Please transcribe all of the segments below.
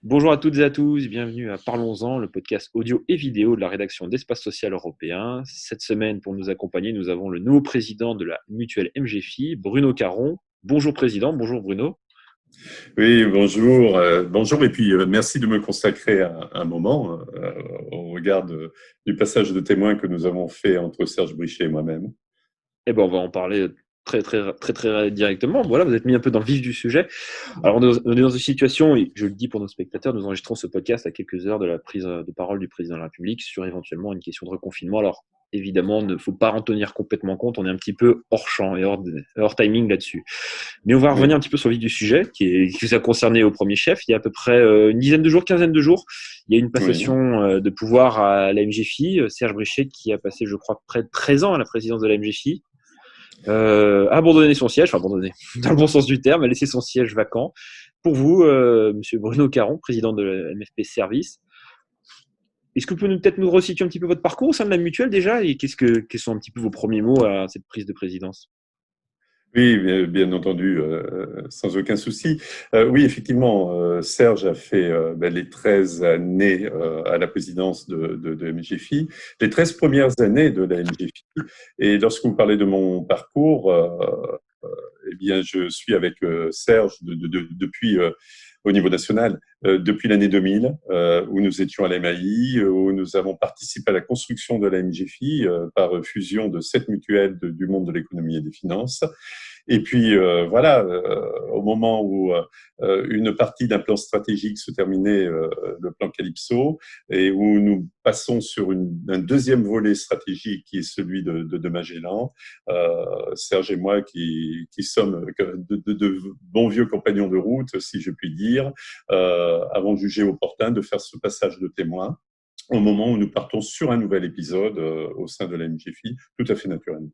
Bonjour à toutes et à tous, bienvenue à Parlons-en, le podcast audio et vidéo de la rédaction d'Espace Social Européen. Cette semaine, pour nous accompagner, nous avons le nouveau président de la mutuelle MGFI, Bruno Caron. Bonjour président, bonjour Bruno. Oui, bonjour. Bonjour et puis merci de me consacrer un moment au regard du passage de témoin que nous avons fait entre Serge Brichet et moi-même. Eh ben, on va en parler très directement. Voilà, vous êtes mis un peu dans le vif du sujet. Alors, on est dans une situation, et je le dis pour nos spectateurs, nous enregistrons ce podcast à quelques heures de la prise de parole du président de la République sur éventuellement une question de reconfinement. Alors, évidemment, il ne faut pas en tenir complètement compte. On est un petit peu hors champ et hors timing là-dessus. Mais on va Oui, revenir un petit peu sur le vif du sujet, qui vous a concerné au premier chef. Il y a à peu près une dizaine de jours, quinzaine de jours, il y a eu une oui, passation de pouvoir à la MGFI. Serge Brichet, qui a passé, je crois, près de 13 ans à la présidence de la MGFI, a abandonné son siège, enfin abandonné, dans le bon sens du terme, a laissé son siège vacant. Pour vous, Monsieur Bruno Caron, président de la MFP Service, est-ce que vous pouvez peut-être nous resituer un petit peu votre parcours au sein de la mutuelle déjà, et quels sont un petit peu vos premiers mots à cette prise de présidence? oui, bien entendu, sans aucun souci. Oui, effectivement, Serge a fait les 13 années à la présidence de MGFI, les 13 premières années de la MGFI. Et lorsque vous parlez de mon parcours, eh bien, je suis avec Serge depuis au niveau national depuis l'année 2000, où nous étions à l'EMAI, où nous avons participé à la construction de la MGFI par fusion de 7 mutuelles du monde de l'économie et des finances. Et puis voilà, au moment où une partie d'un plan stratégique se terminait, le plan Calypso, et où nous passons sur un deuxième volet stratégique qui est celui de Magellan, Serge et moi qui sommes de bons vieux compagnons de route, si je puis dire, avons jugé opportun de faire ce passage de témoin au moment où nous partons sur un nouvel épisode au sein de la MGFI, tout à fait naturellement.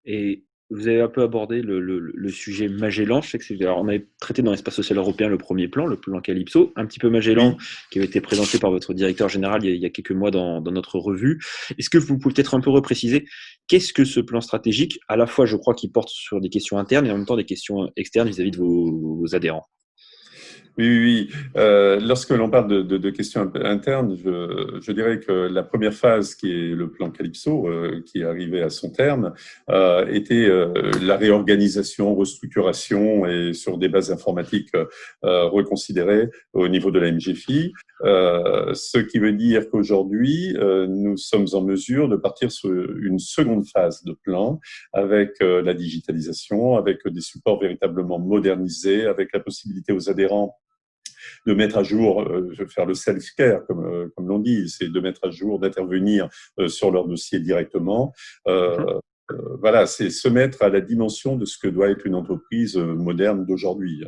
Et vous avez un peu abordé le sujet Magellan. Je sais que alors, on avait traité dans l'espace social européen le premier plan, le plan Calypso, un petit peu Magellan, Oui. qui avait été présenté par votre directeur général il y a quelques mois dans notre revue. Est-ce que vous pouvez peut-être un peu repréciser qu'est-ce que ce plan stratégique, à la fois, je crois, qui porte sur des questions internes et en même temps des questions externes vis-à-vis de vos adhérents? Oui, oui, oui. Lorsque l'on parle de questions internes, je dirais que la première phase, qui est le plan Calypso, qui est arrivé à son terme, était la réorganisation, restructuration et sur des bases informatiques reconsidérées au niveau de la MGFI. Ce qui veut dire qu'aujourd'hui, nous sommes en mesure de partir sur une seconde phase de plan avec la digitalisation, avec des supports véritablement modernisés, avec la possibilité aux adhérents de mettre à jour, faire le self-care, comme l'on dit, c'est de mettre à jour, d'intervenir sur leur dossier directement. Voilà, c'est se mettre à la dimension de ce que doit être une entreprise moderne d'aujourd'hui.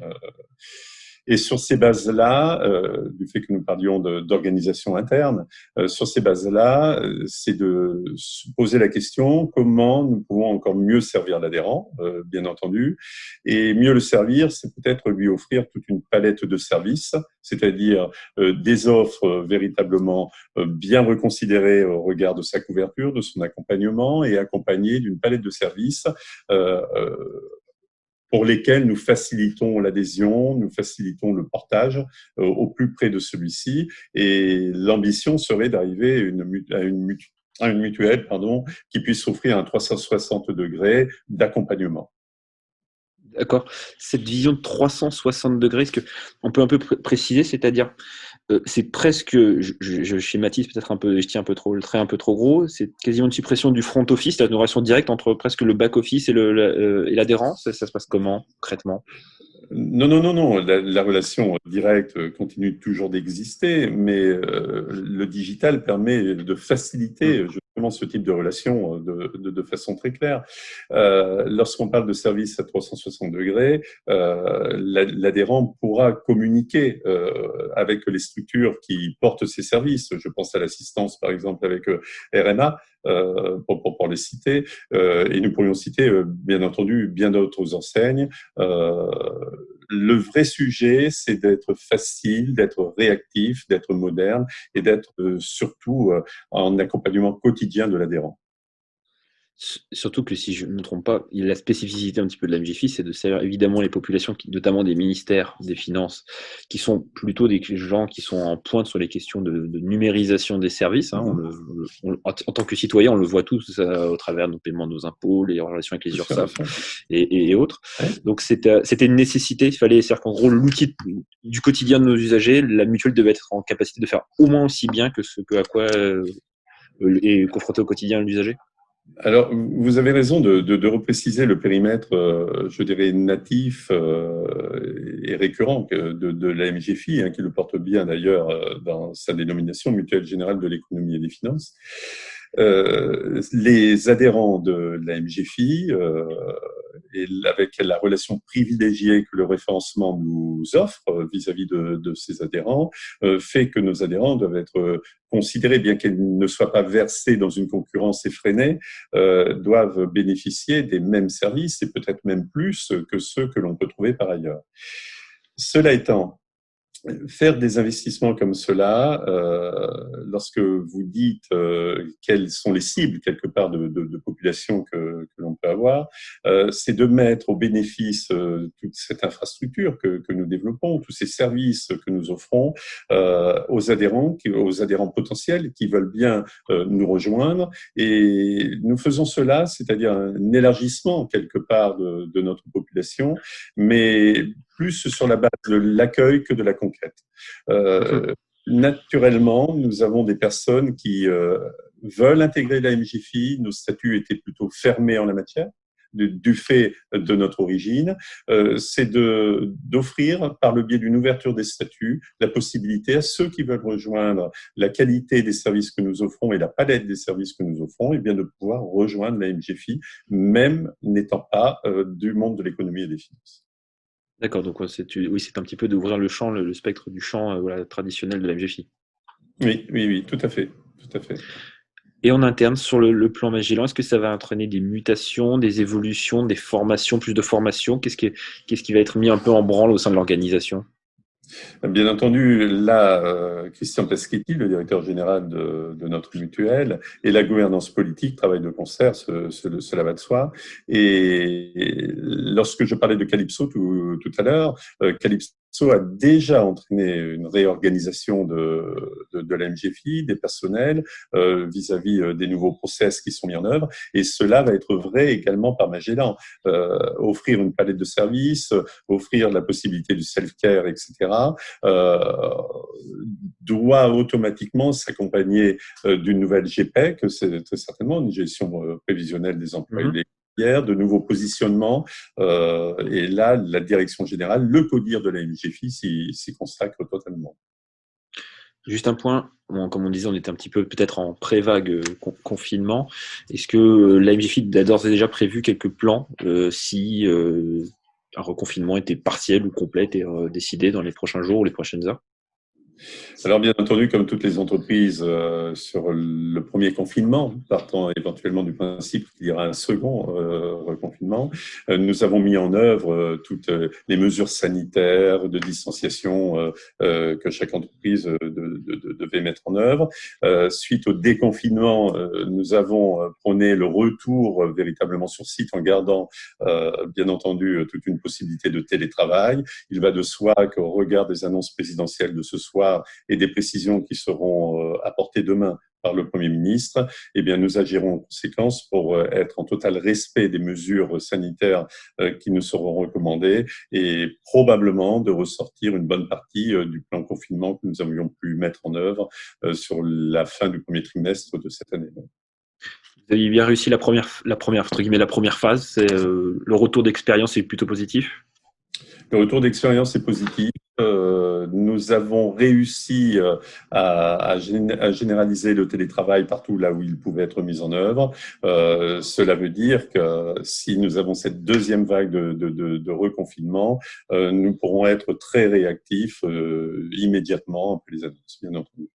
Et sur ces bases-là, du fait que nous parlions d'organisation interne, sur ces bases-là, c'est de se poser la question comment nous pouvons encore mieux servir l'adhérent, bien entendu, et mieux le servir, c'est peut-être lui offrir toute une palette de services, c'est-à-dire des offres véritablement bien reconsidérées au regard de sa couverture, de son accompagnement, et accompagnées d'une palette de services euh, pour lesquels nous facilitons l'adhésion, nous facilitons le portage au plus près de celui-ci. Et l'ambition serait d'arriver à une mutuelle qui puisse offrir un 360 degrés d'accompagnement. D'accord. Cette vision de 360 degrés, est-ce qu'on peut un peu préciser, c'est-à-dire c'est presque, je schématise peut-être un peu, je tiens un peu trop le trait un peu trop gros, c'est quasiment une suppression du front office, c'est une relation directe entre presque le back office et l'adhérent. Ça se passe comment concrètement? Non, non, non, non. La relation directe continue toujours d'exister, mais le digital permet de faciliter justement ce type de relation de façon très claire. Lorsqu'on parle de service à 360 degrés, l'adhérent pourra communiquer avec les structures qui portent ces services. Je pense à l'assistance, par exemple, avec RMA, pour les citer, et nous pourrions citer, bien entendu, bien d'autres enseignes. Le vrai sujet, c'est d'être facile, d'être réactif, d'être moderne et d'être surtout en accompagnement quotidien de l'adhérent. Surtout que si je ne me trompe pas, la spécificité un petit peu de la MGFI, c'est de servir évidemment les populations, notamment des ministères des Finances, qui sont plutôt des gens qui sont en pointe sur les questions de numérisation des services. Hein. En tant que citoyen, on le voit tous au travers de nos paiements de nos impôts, les relations avec les URSSAF et autres. Ouais. Donc c'était une nécessité. Il fallait, c'est-à-dire qu'en gros, l'outil du quotidien de nos usagers, la mutuelle devait être en capacité de faire au moins aussi bien que ce à quoi est confronté au quotidien l'usager. Alors, vous avez raison de repréciser le périmètre, je dirais, natif et récurrent de la MGFI, hein, qui le porte bien d'ailleurs dans sa dénomination, Mutuelle Générale de l'Économie et des Finances. Les adhérents de la MGFI, et avec la relation privilégiée que le référencement nous offre vis-à-vis de ces adhérents, fait que nos adhérents doivent être considérés, bien qu'ils ne soient pas versés dans une concurrence effrénée, doivent bénéficier des mêmes services et peut-être même plus que ceux que l'on peut trouver par ailleurs. Cela étant, faire des investissements comme cela, lorsque vous dites quelles sont les cibles quelque part de population que l'on peut avoir, c'est de mettre au bénéfice toute cette infrastructure que nous développons, tous ces services que nous offrons aux adhérents potentiels qui veulent bien nous rejoindre. Et nous faisons cela, c'est-à-dire un élargissement quelque part de notre population, mais plus sur la base de l'accueil que de la conquête. Naturellement, nous avons des personnes qui veulent intégrer la MGFI. Nos statuts étaient plutôt fermés en la matière, du fait de notre origine. C'est d'offrir, par le biais d'une ouverture des statuts, la possibilité à ceux qui veulent rejoindre la qualité des services que nous offrons et la palette des services que nous offrons, et bien de pouvoir rejoindre la MGFI, même n'étant pas du monde de l'économie et des finances. D'accord, donc c'est un petit peu d'ouvrir le champ, le spectre du champ traditionnel de la MGFI. Oui, tout à fait. Et en interne, sur le plan Magellan, est-ce que ça va entraîner des mutations, des évolutions, des formations, plus de formations ? Qu'est-ce qui va être mis un peu en branle au sein de l'organisation ? Bien entendu, là, Christian Peschetti, le directeur général de notre mutuelle, et la gouvernance politique travaillent de concert, cela va de soi. Et lorsque je parlais de Calypso tout à l'heure, Calypso a déjà entraîné une réorganisation de la MGFI, des personnels, vis-à-vis des nouveaux process qui sont mis en œuvre. Et cela va être vrai également par Magellan. Offrir une palette de services, offrir la possibilité du self-care, etc., doit automatiquement s'accompagner d'une nouvelle GPEC, c'est très certainement une gestion prévisionnelle des employés, de nouveaux positionnements. Et là, la direction générale, le CODIR de la MGFI s'y consacre totalement. Juste un point, comme on disait, on était un petit peu peut-être en pré-vague confinement. Est-ce que la MGFI a d'ores et déjà prévu quelques plans si un reconfinement était partiel ou complet et décidé dans les prochains jours ou les prochaines heures ? Alors, bien entendu, comme toutes les entreprises, sur le premier confinement, partant éventuellement du principe qu'il y aura un second reconfinement, nous avons mis en œuvre toutes les mesures sanitaires de distanciation que chaque entreprise devait mettre en œuvre. Suite au déconfinement, nous avons prôné le retour véritablement sur site en gardant, bien entendu, toute une possibilité de télétravail. Il va de soi qu'au regard des annonces présidentielles de ce soir et des précisions qui seront apportées demain par le Premier ministre, eh bien, nous agirons en conséquence pour être en total respect des mesures sanitaires qui nous seront recommandées et probablement de ressortir une bonne partie du plan confinement que nous avions pu mettre en œuvre sur la fin du premier trimestre de cette année. Vous avez bien réussi la première phase, c'est le retour d'expérience est plutôt positif. Le retour d'expérience est positif. Nous avons réussi à généraliser le télétravail partout là où il pouvait être mis en œuvre. Cela veut dire que si nous avons cette deuxième vague de reconfinement, nous pourrons être très réactifs immédiatement après les annonces, bien entendu.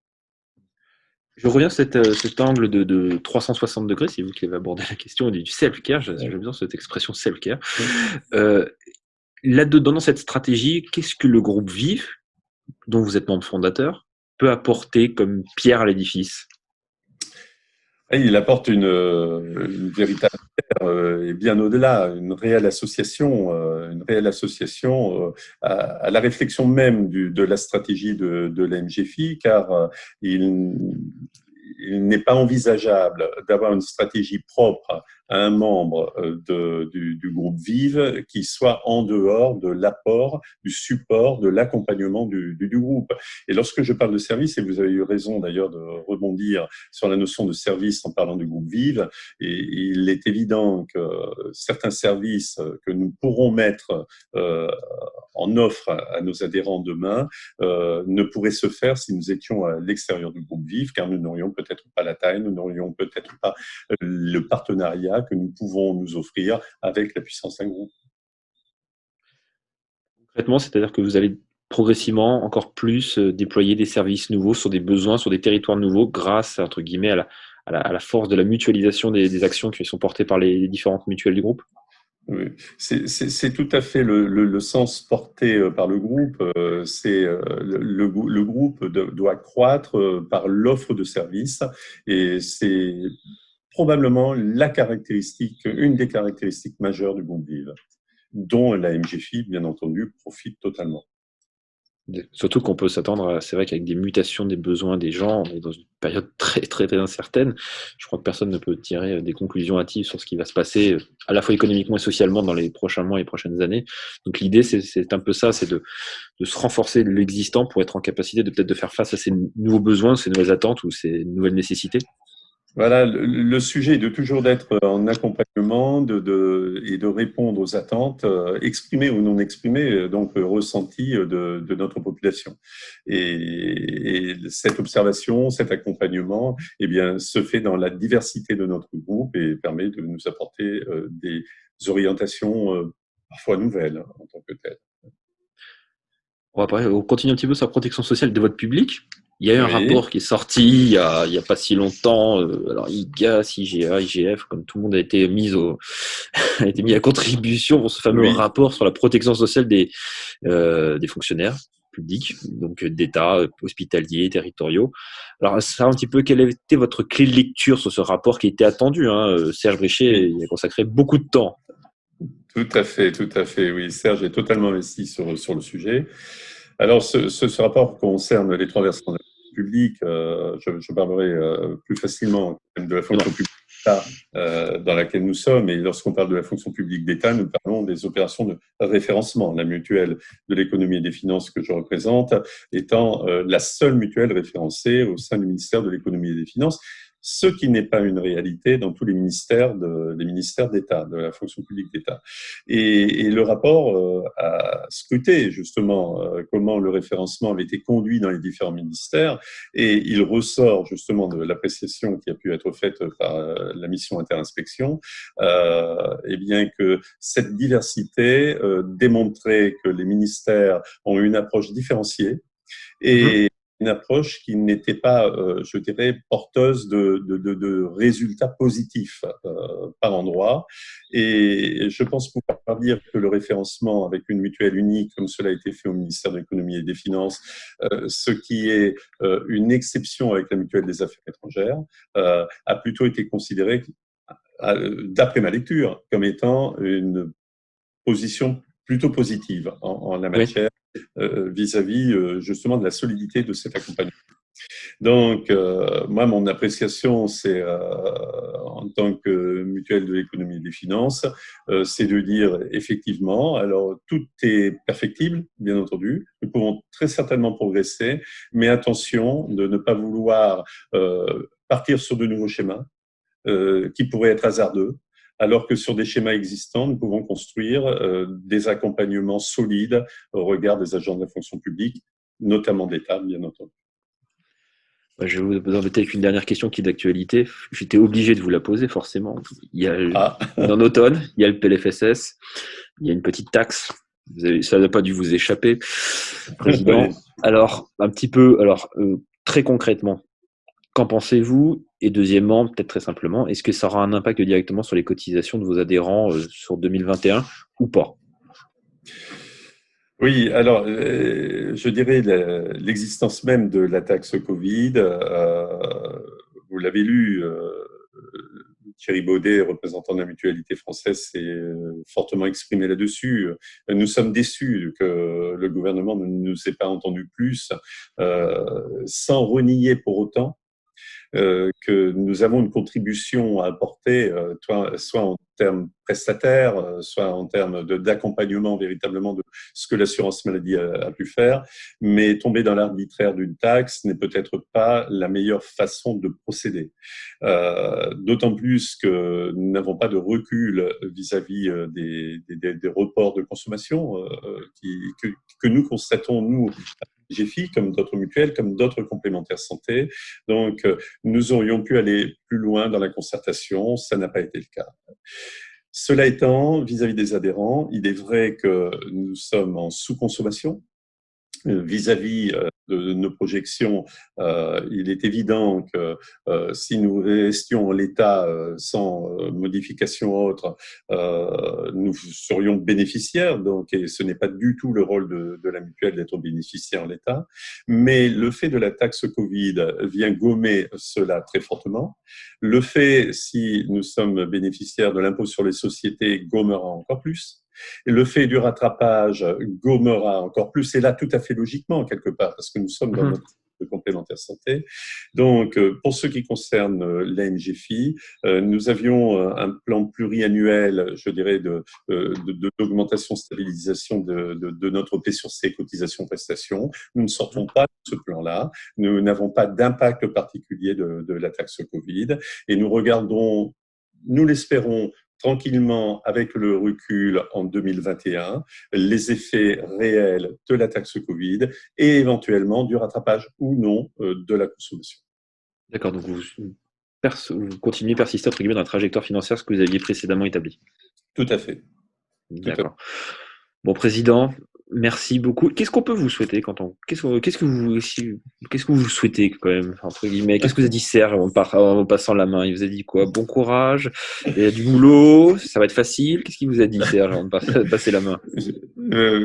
Je reviens sur cet angle de 360 degrés, c'est vous qui avez abordé la question du self-care, j'aime bien cette expression self-care. Là-dedans, dans cette stratégie, qu'est-ce que le groupe VIF, dont vous êtes membre fondateur, peut apporter comme pierre à l'édifice ? Et il apporte une véritable et bien au-delà, une réelle association à la réflexion même de la stratégie de la MGFI, car il, il n'est pas envisageable d'avoir une stratégie propre à un membre du groupe Vive qui soit en dehors de l'apport, du support, de l'accompagnement du groupe. Et lorsque je parle de service, et vous avez eu raison d'ailleurs de rebondir sur la notion de service en parlant du groupe Vive, et il est évident que certains services que nous pourrons mettre en offre à nos adhérents demain ne pourraient se faire si nous étions à l'extérieur du groupe Vive, car nous n'aurions peut-être pas la taille, nous n'aurions peut-être pas le partenariat que nous pouvons nous offrir avec la puissance d'un groupe. Concrètement, c'est-à-dire que vous allez progressivement encore plus déployer des services nouveaux sur des besoins, sur des territoires nouveaux, grâce, entre guillemets, à la force de la mutualisation des actions qui sont portées par les différentes mutuelles du groupe. Oui. C'est tout à fait le sens porté par le groupe. C'est le groupe doit croître par l'offre de services et c'est probablement la caractéristique, une des caractéristiques majeures du groupe Vive, dont la MGFI, bien entendu, profite totalement. Surtout qu'on peut s'attendre, c'est vrai qu'avec des mutations des besoins des gens, on est dans une période très très très incertaine. Je crois que personne ne peut tirer des conclusions hâtives sur ce qui va se passer, à la fois économiquement et socialement dans les prochains mois et prochaines années. Donc l'idée, c'est un peu ça, c'est de se renforcer l'existant pour être en capacité de peut-être de faire face à ces nouveaux besoins, ces nouvelles attentes ou ces nouvelles nécessités. Voilà, le sujet est de toujours d'être en accompagnement et de répondre aux attentes exprimées ou non exprimées, donc ressenties de notre population. Et cette observation, cet accompagnement, eh bien, se fait dans la diversité de notre groupe et permet de nous apporter des orientations parfois nouvelles en tant que telles. On continue un petit peu sur la protection sociale de votre public. Il y a eu un Oui, rapport qui est sorti il y a pas si longtemps. Alors IGAS, IGA, IGF, comme tout le monde a été a été mis à contribution pour ce fameux oui. rapport sur la protection sociale des fonctionnaires publics, donc d'État, hospitaliers, territoriaux. Alors, savoir un petit peu quelle était votre clé de lecture sur ce rapport qui était attendu, hein. Serge Bréchet Oui. y a consacré beaucoup de temps. Tout à fait, oui. Serge est totalement investi sur le sujet. Alors, ce rapport concerne les trois versants de la fonction publique. Je parlerai plus facilement de la fonction publique d'État dans laquelle nous sommes. Et lorsqu'on parle de la fonction publique d'État, nous parlons des opérations de référencement. La mutuelle de l'économie et des finances que je représente étant la seule mutuelle référencée au sein du ministère de l'économie et des finances, ce qui n'est pas une réalité dans tous les ministères d'État, de la fonction publique d'État. Et le rapport a scruté justement comment le référencement avait été conduit dans les différents ministères et il ressort justement de l'appréciation qui a pu être faite par la mission interinspection, et bien que cette diversité démontrait que les ministères ont une approche différenciée et une approche qui n'était pas, je dirais, porteuse de résultats positifs par endroit. Et je pense pouvoir dire que le référencement avec une mutuelle unique, comme cela a été fait au ministère de l'économie et des finances, ce qui est une exception avec la mutuelle des affaires étrangères, a plutôt été considéré, d'après ma lecture, comme étant une position plutôt positive en la Oui. matière vis-à-vis justement de la solidité de cet accompagnement. Donc, moi, mon appréciation, c'est en tant que mutuelle de l'économie et des finances, c'est de dire effectivement, alors tout est perfectible, bien entendu, nous pouvons très certainement progresser, mais attention de ne pas vouloir partir sur de nouveaux schémas qui pourraient être hasardeux, alors que sur des schémas existants, nous pouvons construire des accompagnements solides au regard des agents de la fonction publique, notamment d'État, bien entendu. Je vais vous embêter avec une dernière question qui est d'actualité. J'étais obligé de vous la poser, forcément. Il y a, Ah, on est en automne, il y a le PLFSS, il y a une petite taxe. Ça n'a pas dû vous échapper, Président. oui. Alors, un petit peu, très concrètement, qu'en pensez-vous? Et deuxièmement, peut-être très simplement, est-ce que ça aura un impact directement sur les cotisations de vos adhérents sur 2021 ou pas? Oui, alors, je dirais l'existence même de la taxe Covid, vous l'avez lu, Thierry Baudet, représentant de la Mutualité française, s'est fortement exprimé là-dessus. Nous sommes déçus que le gouvernement ne nous ait pas entendu plus, sans renier pour autant que nous avons une contribution à apporter, soit en termes prestataires, soit en termes d'accompagnement véritablement de ce que l'assurance maladie a pu faire. Mais tomber dans l'arbitraire d'une taxe n'est peut-être pas la meilleure façon de procéder. D'autant plus que nous n'avons pas de recul vis-à-vis des reports de consommation que nous constatons, nous, GFI, comme d'autres mutuelles, comme d'autres complémentaires santé. Donc, nous aurions pu aller plus loin dans la concertation, ça n'a pas été le cas. Cela étant, vis-à-vis des adhérents, il est vrai que nous sommes en sous-consommation. Vis-à-vis de nos projections, il est évident que si nous restions en l'état sans modification autre, nous serions bénéficiaires. Donc, et ce n'est pas du tout le rôle de la mutuelle d'être bénéficiaire en l'état. Mais le fait de la taxe Covid vient gommer cela très fortement. Le fait, si nous sommes bénéficiaires de l'impôt sur les sociétés, gommera encore plus. Et le fait du rattrapage gommera encore plus, et là tout à fait logiquement quelque part, parce que nous sommes dans notre complémentaire santé. Donc, pour ce qui concerne la MGFI, nous avions un plan pluriannuel, je dirais, d'augmentation, stabilisation de notre P sur C, cotisation-prestation. Nous ne sortons pas de ce plan-là. Nous n'avons pas d'impact particulier de la taxe Covid, et nous regardons, nous l'espérons, tranquillement, avec le recul en 2021, les effets réels de la taxe Covid et éventuellement du rattrapage ou non de la consommation. D'accord, donc vous continuez, persistez entre guillemets dans la trajectoire financière, ce que vous aviez précédemment établi. Tout à fait. D'accord. Bon, Président, merci beaucoup. Qu'est-ce qu'on peut vous souhaiter qu'est-ce que vous souhaitez quand même, entre guillemets? Qu'est-ce que vous a dit Serge en passant la main? Il vous a dit quoi? Bon courage, il y a du boulot, ça va être facile. Qu'est-ce qu'il vous a dit Serge avant de passer la main?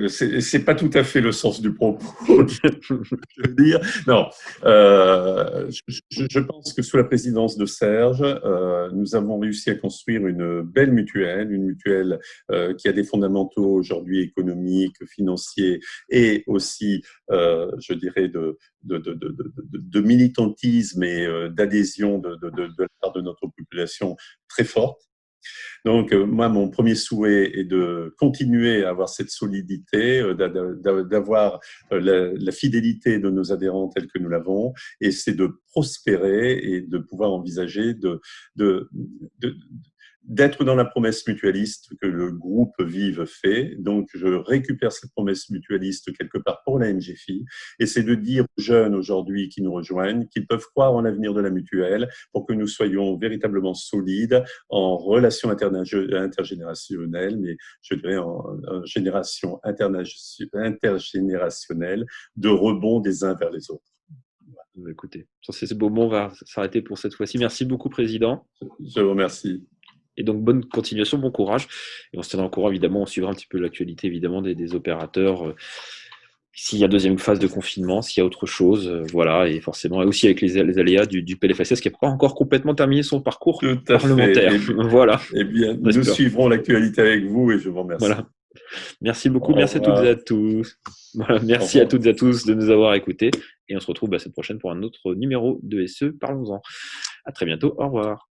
C'est pas tout à fait le sens du propos, je veux dire. Non, je pense que sous la présidence de Serge, nous avons réussi à construire une belle mutuelle, qui a des fondamentaux aujourd'hui économiques, financiers et aussi, je dirais, de militantisme et d'adhésion de la part de notre population très forte. Donc, moi, mon premier souhait est de continuer à avoir cette solidité, d'avoir la fidélité de nos adhérents tels que nous l'avons, et c'est de prospérer et de pouvoir envisager d'être dans la promesse mutualiste que le groupe Vive fait. Donc, je récupère cette promesse mutualiste quelque part pour la MGFI, et c'est de dire aux jeunes aujourd'hui qui nous rejoignent qu'ils peuvent croire en l'avenir de la mutuelle pour que nous soyons véritablement solides en relations intergénérationnelles, mais je dirais en génération intergénérationnelle, de rebond des uns vers les autres. Écoutez, sur ces beaux mots, on va s'arrêter pour cette fois-ci. Merci beaucoup, Président. Je vous remercie. Et donc, bonne continuation, bon courage. Et on se tiendra au courant, évidemment, on suivra un petit peu l'actualité, évidemment, des opérateurs. S'il y a deuxième phase de confinement, s'il y a autre chose, voilà. Et forcément, aussi avec les aléas du PLFSS qui n'a pas encore complètement terminé son parcours parlementaire. Voilà. Eh bien, nous suivrons l'actualité avec vous et je vous remercie. Voilà. Merci beaucoup, merci à toutes et à tous. Voilà, merci à toutes et à tous de nous avoir écoutés. Et on se retrouve la semaine prochaine pour un autre numéro de SE. Parlons-en. À très bientôt. Au revoir.